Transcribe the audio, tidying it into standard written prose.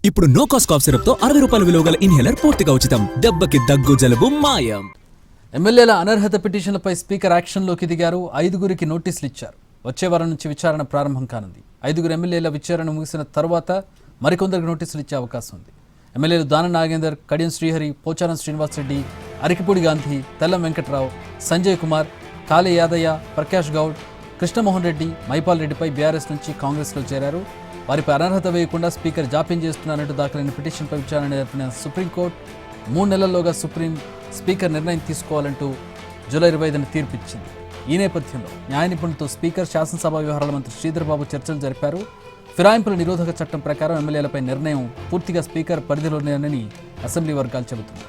ఇప్పుడు no cost cough syrup తో 60 రూపాయల విలువ గల ఇన్హేలర్ పూర్తిగా ఉచితం. దెబ్బకి దగ్గు జలుబు మాయం. ఎమ్మెల్యేల అనర్హత పిటిషన్లపై స్పీకర్ యాక్షన్లోకి దిగారు. 5గురికి నోటీసులు ఇచ్చారు. వచ్చే వారం నుంచి విచారణ ప్రారంభం కానుంది. 5గురు ఎమ్మెల్యేల విచారణ ముగిసిన తర్వాత మరికొందరికి నోటీసులు ఇచ్చే అవకాశం ఉంది. ఎమ్మెల్యేలు దానం నాగేందర్, కడియం శ్రీహరి, పోచారం శ్రీనివాసరెడ్డి, అరికిపూడి గాంధీ, తెల్లం వెంకట్రావు, సంజయ్ కుమార్, కాళే యాదయ్య, ప్రకాష్ గౌడ్, కృష్ణమోహన్ రెడ్డి, మైపాల్ రెడ్డిపై బీఆర్ఎస్ నుంచి కాంగ్రెస్లో చేరారు. వారిపై అనర్హత వేయకుండా స్పీకర్ జాప్యం చేస్తున్నారంటూ దాఖలైన పిటిషన్పై విచారణ జరిపిన సుప్రీంకోర్టు 3 నెలల్లోగా స్పీకర్ నిర్ణయం తీసుకోవాలంటూ జూలై 25న తీర్పిచ్చింది. ఈ నేపథ్యంలో న్యాయ నిపుణులతో స్పీకర్, శాసనసభ వ్యవహారాల మంత్రి శ్రీధర్ బాబు చర్చలు జరిపారు. ఫిరాయింపుల నిరోధక చట్టం ప్రకారం ఎమ్మెల్యేలపై నిర్ణయం పూర్తిగా స్పీకర్ పరిధిలోనేనని అసెంబ్లీ వర్గాలు చెబుతున్నాయి.